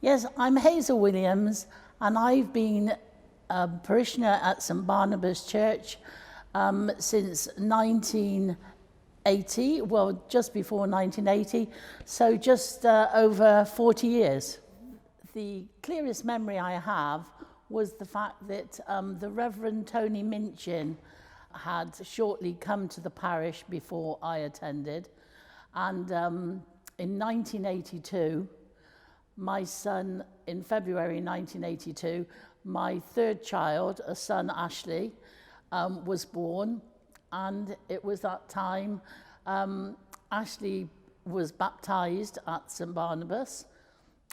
Yes, I'm Hazel Williams, and I've been a parishioner at St Barnabas Church since 1980, well, just before 1980, so just over 40 years. The clearest memory I have was the fact that the Reverend Tony Minchin had shortly come to the parish before I attended, and in 1982, my son, in February 1982, my third child, a son Ashley, was born, and it was that time Ashley was baptized at St Barnabas,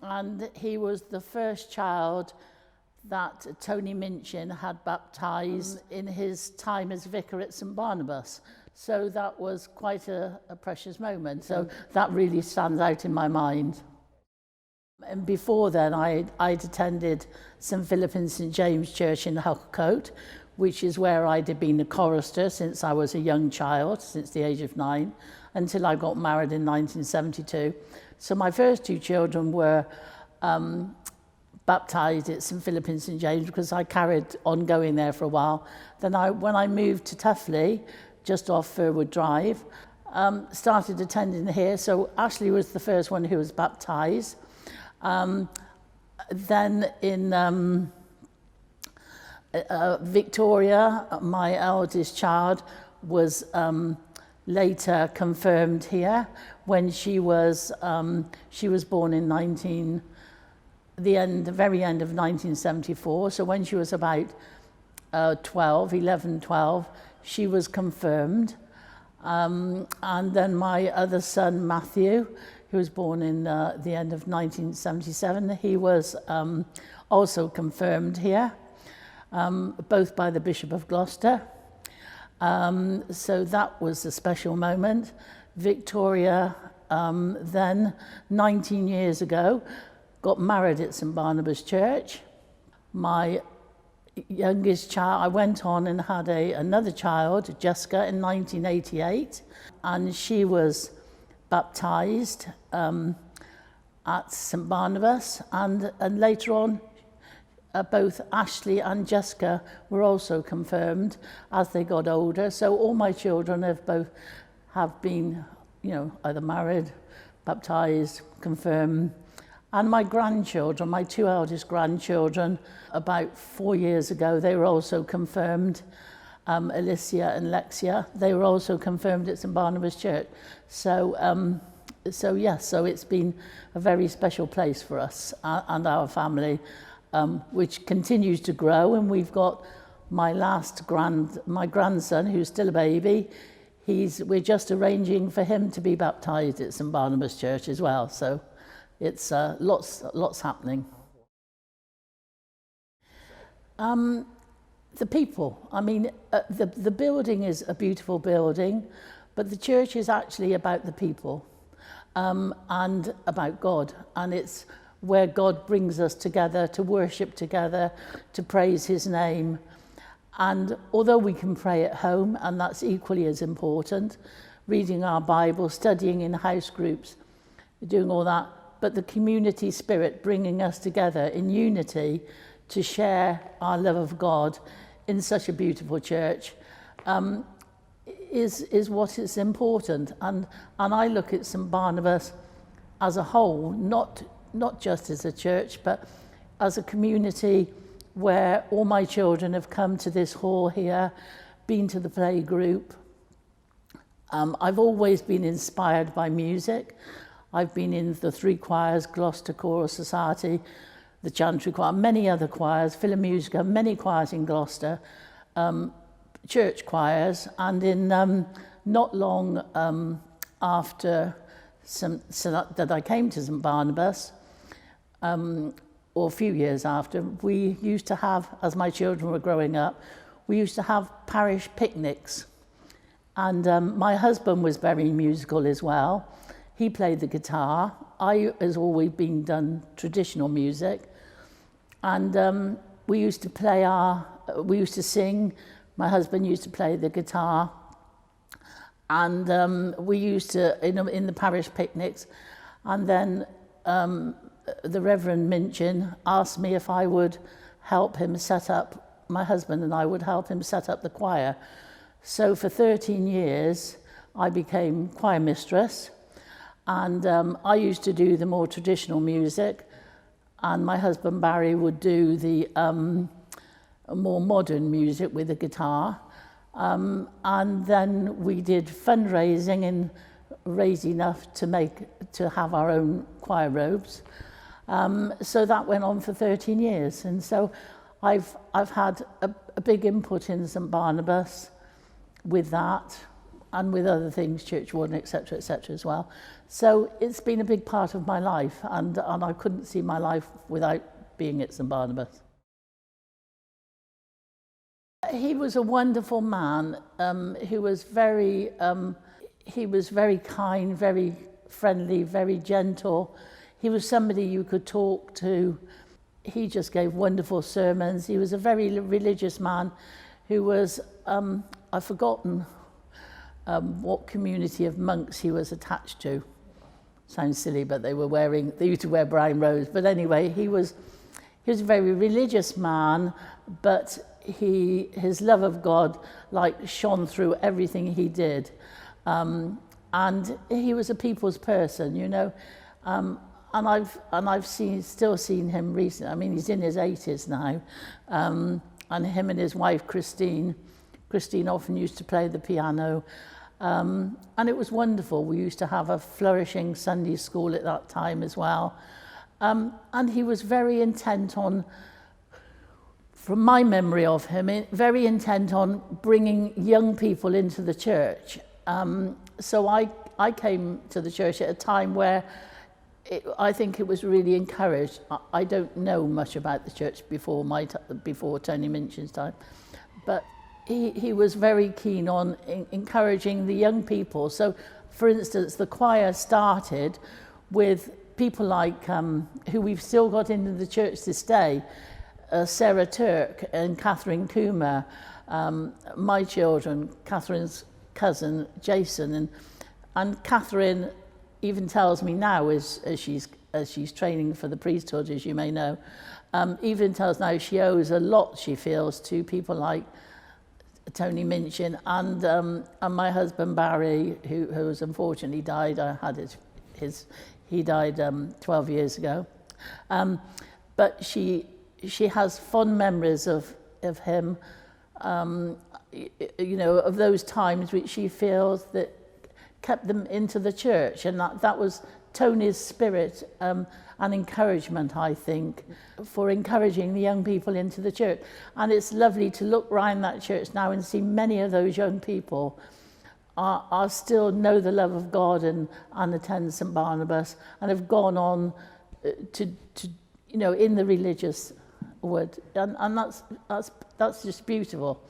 and he was the first child that Tony Minchin had baptized in his time as vicar at St Barnabas. So that was quite a precious moment. So that really stands out in my mind. And before then, I'd attended St Philip and St James Church in Huckcote, which is where I'd been a chorister since I was a young child, since the age of 9, until I got married in 1972. So my first two children were baptised at St Philip and St James because I carried on going there for a while. Then when I moved to Tuffley, just off Furwood Drive, started attending here. So Ashley was the first one who was baptised. Then in Victoria, my eldest child, was later confirmed here when she was born in the very end of 1974. So when she was about 12, she was confirmed. And then my other son, Matthew, who was born in the end of 1977, he was also confirmed here, both by the Bishop of Gloucester. So that was a special moment. Victoria, then 19 years ago, got married at St Barnabas Church. My youngest child, I went on and had another child, Jessica, in 1988, and she was baptised at St Barnabas, and later on both Ashley and Jessica were also confirmed as they got older. So all my children have been, either married, baptised, confirmed. And my grandchildren, my two eldest grandchildren, about 4 years ago, they were also confirmed. Alicia and Lexia, they were also confirmed at St Barnabas Church. So it's been a very special place for us and our family, which continues to grow. And we've got my grandson, who's still a baby. We're just arranging for him to be baptised at St Barnabas Church as well. So it's lots happening. The people, the building is a beautiful building, but the church is actually about the people and about God. And it's where God brings us together to worship together, to praise his name. And although we can pray at home, and that's equally as important, reading our Bible, studying in house groups, doing all that, but the community spirit bringing us together in unity to share our love of God in such a beautiful church is what is important. And I look at St Barnabas as a whole, not just as a church, but as a community where all my children have come to this hall here, been to the play group. I've always been inspired by music. I've been in the 3 choirs, Gloucester Choral Society, the Chantry Choir, many other choirs, Philharmonica, many choirs in Gloucester, church choirs, and in not long after that I came to St Barnabas, or a few years after, we used to have, as my children were growing up, we used to have parish picnics. And my husband was very musical as well. He played the guitar. I has always been done traditional music. And we used to sing. My husband used to play the guitar. And we used to, in the parish picnics. And then the Reverend Minchin asked me if I would help him set up, my husband and I would help him set up the choir. So for 13 years, I became choir mistress, and I used to do the more traditional music, and my husband Barry would do the more modern music with the guitar. And then we did fundraising and raised enough to have our own choir robes. So that went on for 13 years, and so I've had a big input in St Barnabas with that, and with other things, church warden, etc., as well. So it's been a big part of my life, and I couldn't see my life without being at St Barnabas. He was a wonderful man who was very kind, very friendly, very gentle. He was somebody you could talk to. He just gave wonderful sermons. He was a very religious man who was, I've forgotten what community of monks he was attached to. Sounds silly, but they used to wear brown robes. But anyway, he was a very religious man, but his love of God shone through everything he did. And he was a people's person, you know. And I've still seen him recently. I mean, he's in his 80s now. And him and his wife, Christine often used to play the piano. And it was wonderful. We used to have a flourishing Sunday school at that time as well. And he was very intent on, from my memory of him, very intent on bringing young people into the church. So I came to the church at a time where I think it was really encouraged. I don't know much about the church before Tony Minchin's time, but he was very keen on encouraging the young people. So, for instance, the choir started with people like who we've still got into the church this day, Sarah Turk and Catherine Coomer, my children, Catherine's cousin Jason, and Catherine even tells me now, as she's training for the priesthood, as you may know, even tells now she owes a lot, she feels, to people like Tony Minchin and my husband Barry, who has unfortunately died. He died 12 years ago, but she has fond memories of him, you know, of those times which she feels that kept them into the church, and that was Tony's spirit and encouragement, I think, for encouraging the young people into the church. And it's lovely to look around that church now and see many of those young people are still know the love of God and attend St Barnabas and have gone on to you know, in the religious word, and that's just beautiful.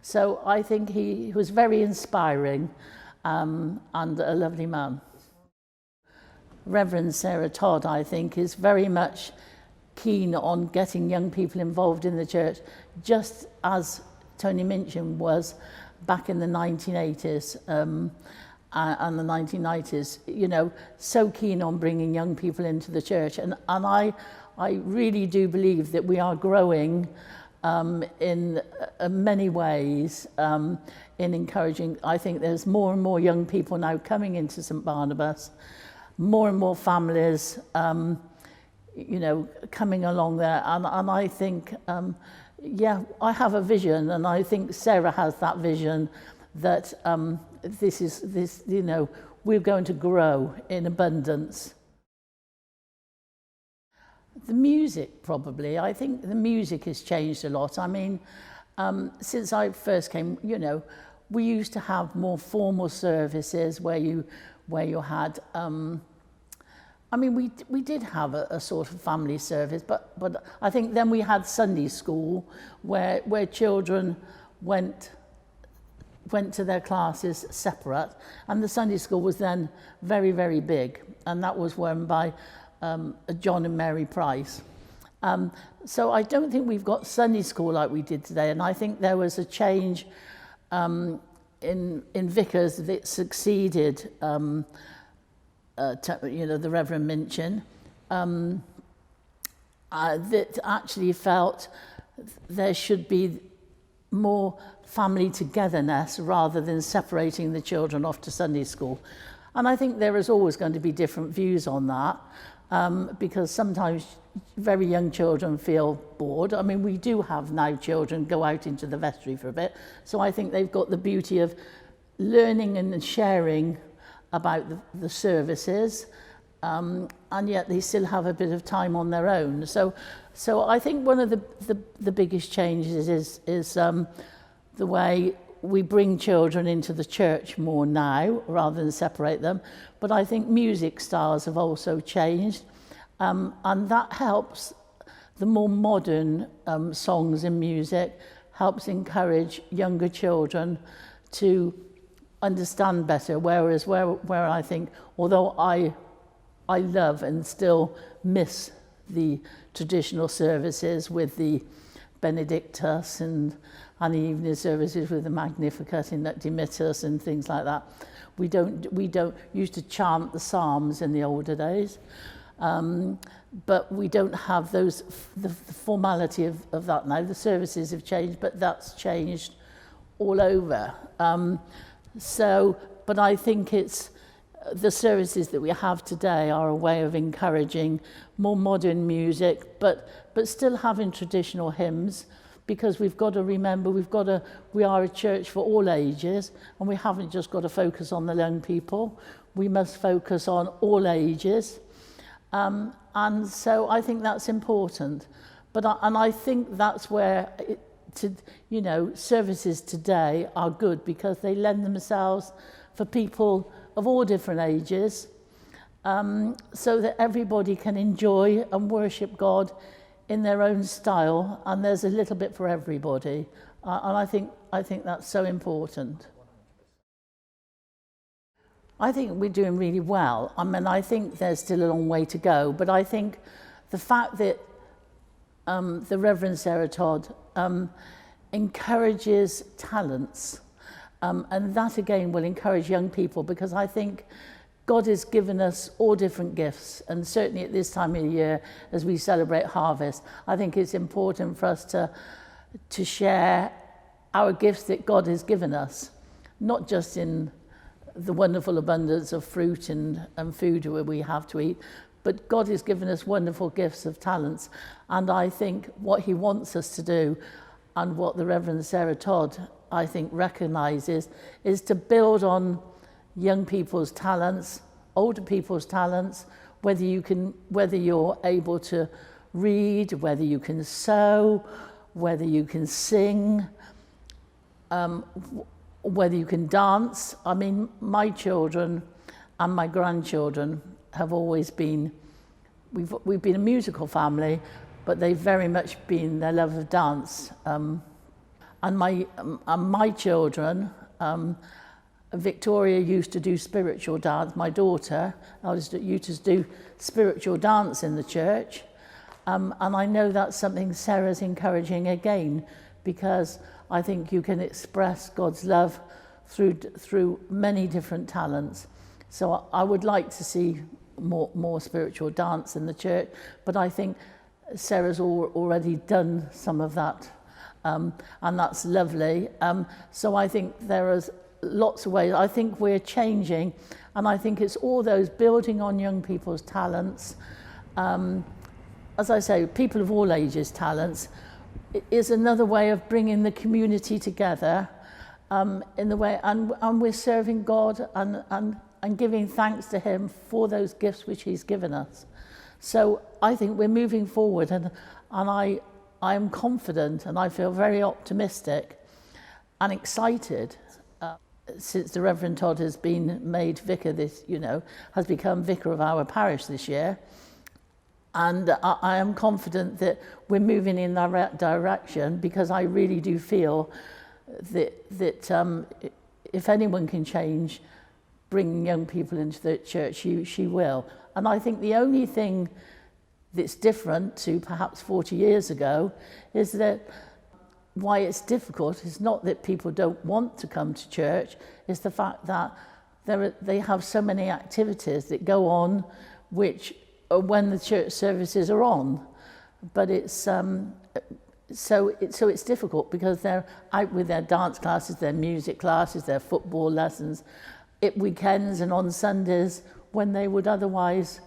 So I think he was very inspiring and a lovely man. Reverend Sarah Todd, I think, is very much keen on getting young people involved in the church, just as Tony Minchin was back in the 1980s and the 1990s, you know, so keen on bringing young people into the church. And I really do believe that we are growing in many ways in encouraging. I think there's more and more young people now coming into St Barnabas, more and more families, you know, coming along there. And I think, yeah, I have a vision, and I think Sarah has that vision that this, you know, we're going to grow in abundance. The music, probably. I think the music has changed a lot. I mean, since I first came, you know, we used to have more formal services where you had, I mean, we did have a sort of family service, but I think then we had Sunday school where children went to their classes separate, and the Sunday school was then very, very big, and that was run by John and Mary Price. So I don't think we've got Sunday school like we did today, and I think there was a change in vicars that succeeded you know, the Reverend Minchin. that actually felt there should be more family togetherness rather than separating the children off to Sunday school. And I think there is always going to be different views on that, because sometimes very young children feel bored. I mean, we do have now children go out into the vestry for a bit, so I think they've got the beauty of learning and sharing about the services, and yet they still have a bit of time on their own. So I think one of the biggest changes is the way we bring children into the church more now rather than separate them. But I think music styles have also changed, and that helps. The more modern songs and music helps encourage younger children to understand better, whereas where I think, although I love and still miss the traditional services with the Benedictus and the evening services with the Magnificat and Dimittis and things like that. We don't used to chant the Psalms in the older days, but we don't have the formality of that now. The services have changed, but that's changed all over. But I think it's the services that we have today are a way of encouraging more modern music, but still having traditional hymns, because we've got to remember we are a church for all ages, and we haven't just got to focus on the young people. We must focus on all ages, and so I think that's important. And I think that's where services today are good, because they lend themselves for people of all different ages, so that everybody can enjoy and worship God in their own style, and there's a little bit for everybody. And I think that's so important. I think we're doing really well. I mean, I think there's still a long way to go, but I think the fact that the Reverend Sarah Todd encourages talents, and that again will encourage young people, because I think God has given us all different gifts, and certainly at this time of the year as we celebrate harvest, I think it's important for us to share our gifts that God has given us, not just in the wonderful abundance of fruit and food where we have to eat, but God has given us wonderful gifts of talents. And I think what he wants us to do, and what the Reverend Sarah Todd, I think, recognises, is to build on young people's talents, older people's talents, whether you're able to read, whether you can sew, whether you can sing, whether you can dance. I mean, my children and my grandchildren have always been, we've been a musical family, but they've very much been their love of dance. And my children, Victoria used to do spiritual dance. My daughter used to do spiritual dance in the church. And I know that's something Sarah's encouraging again, because I think you can express God's love through many different talents. So I would like to see more spiritual dance in the church, but I think Sarah's already done some of that, and that's lovely. So I think there is lots of ways. I think we're changing, and I think it's all those building on young people's talents. As I say, people of all ages talents is another way of bringing the community together, in the way, and we're serving God and giving thanks to him for those gifts which he's given us. So I think we're moving forward, and I am confident, and I feel very optimistic and excited since the Reverend Todd has been made vicar has become vicar of our parish this year. And I am confident that we're moving in the right direction, because I really do feel that if anyone can change, bringing young people into the church, she will. And I think the only thing that's different to perhaps 40 years ago is that why it's difficult is not that people don't want to come to church, it's the fact that they have so many activities that go on which when the church services are on. but it's it's difficult because they're out with their dance classes, their music classes, their football lessons, at weekends and on Sundays when they would otherwise,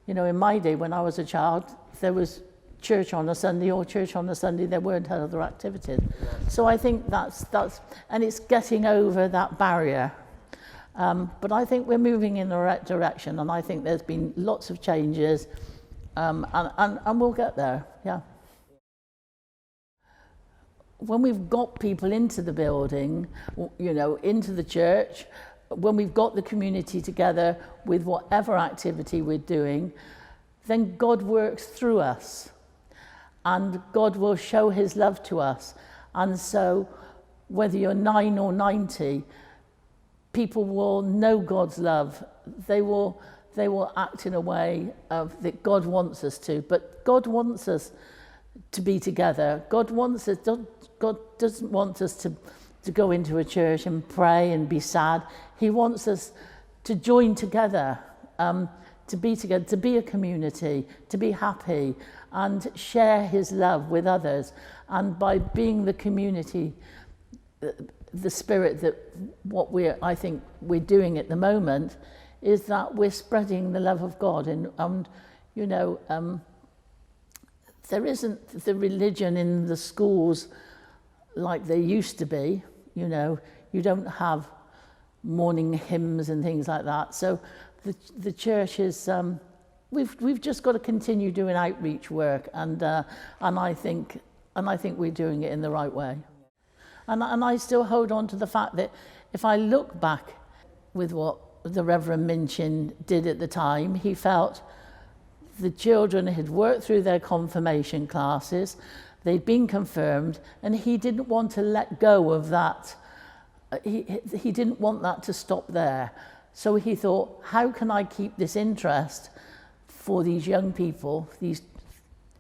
you know, in my day when I was a child, if there was church on a Sunday or church on a Sunday, there weren't other activities. So I think that's and it's getting over that barrier. But I think we're moving in the right direction, and I think there's been lots of changes, and we'll get there, yeah. When we've got people into the building, you know, into the church, when we've got the community together with whatever activity we're doing, then God works through us, and God will show his love to us. And so whether you're 9 or 90, people will know God's love. They will act in a way that God wants us to. But God wants us to be together. God doesn't want us to go into a church and pray and be sad. He wants us to join together, to be together, to be a community, to be happy and share his love with others. And by being the community, the spirit that I think we're doing at the moment is that we're spreading the love of God. And you know, there isn't the religion in the schools like there used to be. You know, you don't have morning hymns and things like that. So the church is, we've just got to continue doing outreach work, and I think we're doing it in the right way. And I still hold on to the fact that if I look back with what the Reverend Minchin did at the time, he felt the children had worked through their confirmation classes, they'd been confirmed, and he didn't want to let go of that. He didn't want that to stop there. So he thought, how can I keep this interest for these young people, these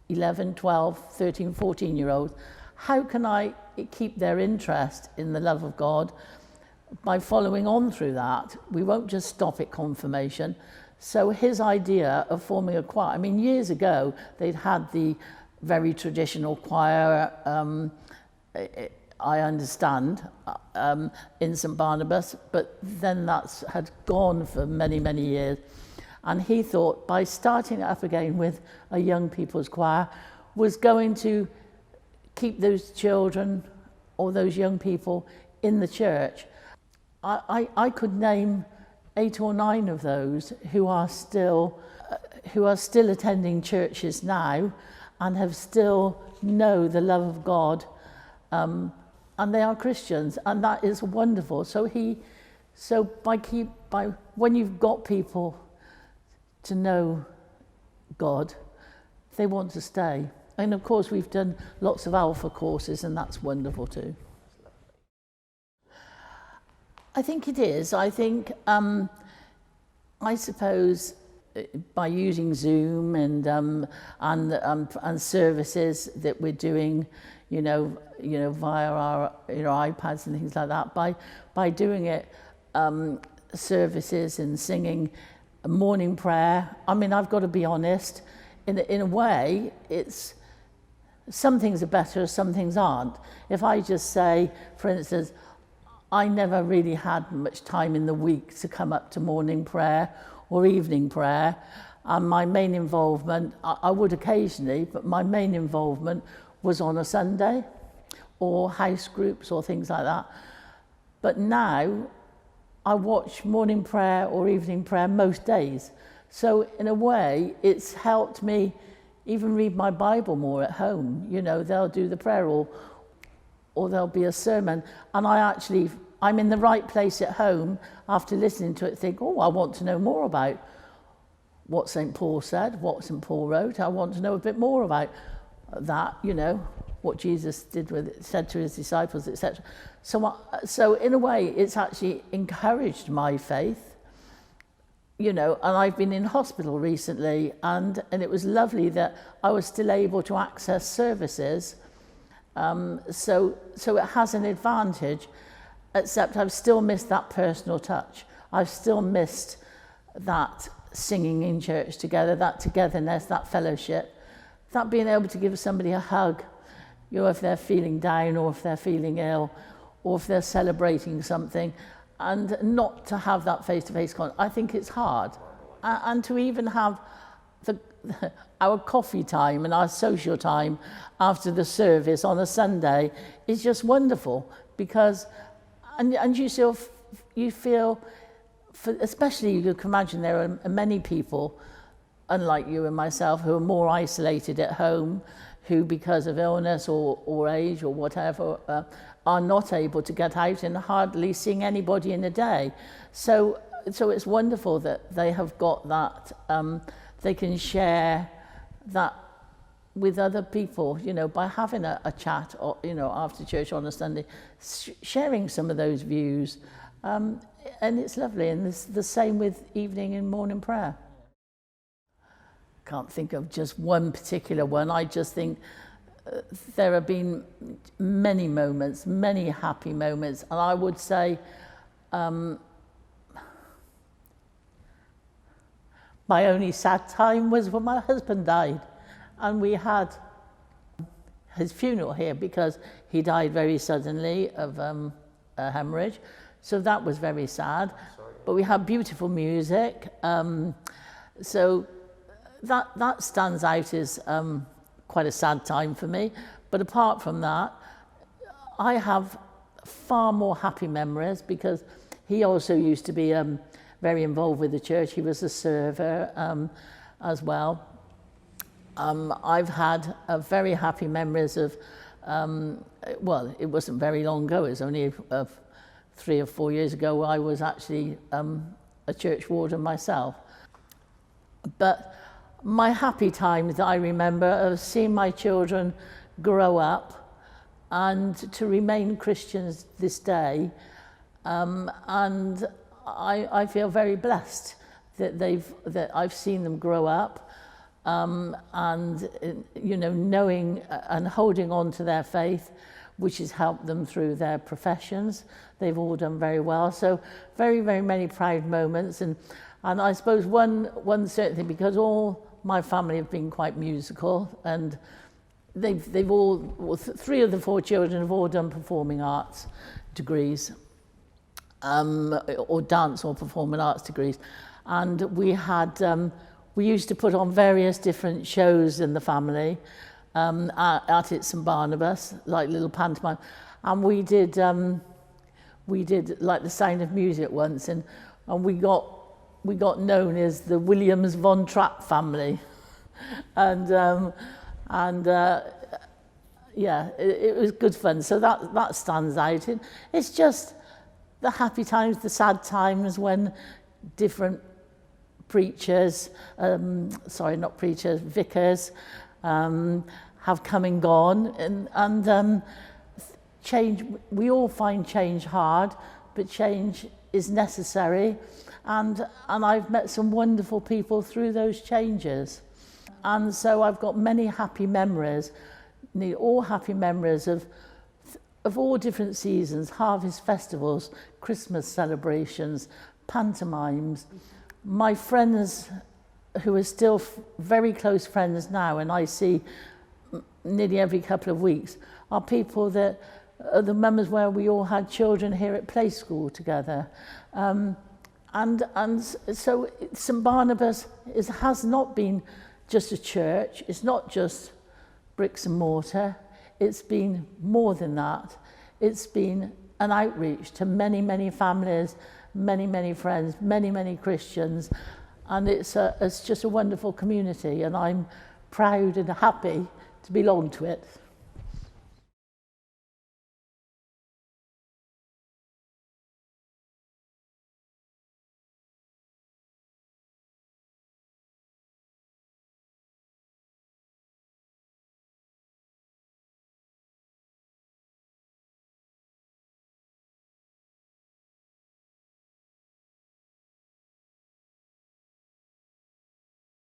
11, 12, 13, 14-year-olds, how can I keep their interest in the love of God by following on through that? We won't just stop at confirmation. So his idea of forming a choir, I mean, years ago, they'd had the very traditional choir, I understand, in St Barnabas, but then that had gone for many, many years. And he thought by starting it up again with a young people's choir was going to keep those children or those young people in the church. I could name 8 or 9 of those who are still attending churches now and have still know the love of God, and they are Christians, and that is wonderful. So when you've got people to know God, they want to stay. And of course we've done lots of Alpha courses, and that's wonderful too. I think it is. I think, I suppose, by using Zoom and services that we're doing, you know, via our iPads and things like that, by doing it, services and singing morning prayer. I mean, I've got to be honest. In a way, it's some things are better, some things aren't. If I just say, for instance, I never really had much time in the week to come up to morning prayer or evening prayer. And my main involvement, I would occasionally, but my main involvement was on a Sunday or house groups or things like that. But now I watch morning prayer or evening prayer most days. So in a way, it's helped me even read my Bible more at home. You know, they'll do the prayer or there'll be a sermon, and I'm in the right place at home after listening to it, think, I want to know more about what St Paul said, what St Paul wrote. I want to know a bit more about that, you know, what Jesus said to his disciples, etc. So in a way, it's actually encouraged my faith, you know, and I've been in hospital recently, and it was lovely that I was still able to access services. So it has an advantage, except I've still missed that personal touch. I've still missed that singing in church together, that togetherness, that fellowship that being able to give somebody a hug, if they're feeling down or if they're feeling ill or if they're celebrating something, and not to have that face-to-face contact, I think it's hard. And to even have our coffee time and our social time after the service on a Sunday is just wonderful, because and you feel especially, you can imagine there are many people unlike you and myself who are more isolated at home, who because of illness or age or whatever are not able to get out and hardly seeing anybody in a day. So it's wonderful that they have got that, they can share that with other people, by having a chat, or, after church on a Sunday, sharing some of those views. And it's lovely, and it's the same with evening and morning prayer. Can't think of just one particular one. I just think there have been many moments, many happy moments, and I would say my only sad time was when my husband died, and we had his funeral here because he died very suddenly of a hemorrhage. So that was very sad. But we had beautiful music. So that stands out as quite a sad time for me. But apart from that, I have far more happy memories, because he also used to be very involved with the church. He was a server as well. I've had very happy memories of, well, it wasn't very long ago, it was only 3 or 4 years ago I was actually a church warden myself. But my happy times that I remember are seeing my children grow up and to remain Christians this day, and I feel very blessed that I've seen them grow up, and knowing and holding on to their faith, which has helped them through their professions. They've all done very well. So very, very many proud moments. And I suppose one certain thing, because all my family have been quite musical, and they've all, 3 of the 4 children have all done performing arts degrees, or dance or performing arts degrees. And we used to put on various different shows in the family, at St Barnabas, like little pantomime, and we did like the Sound of Music once, and we got known as the Williams Von Trapp family, and yeah, it was good fun. So that stands out. It's just the happy times, the sad times when different preachers, vicars, have come and gone, and change. We all find change hard, but change is necessary, and I've met some wonderful people through those changes, and so I've got many happy memories, all happy memories of all different seasons, harvest festivals, Christmas celebrations, pantomimes. My friends who are still very close friends now, and I see nearly every couple of weeks, are people that are the members where we all had children here at play school together. And so St Barnabas has not been just a church, it's not just bricks and mortar, it's been more than that. It's been an outreach to many, many families, many, many friends, many, many Christians, and it's just a wonderful community, and I'm proud and happy to belong to it.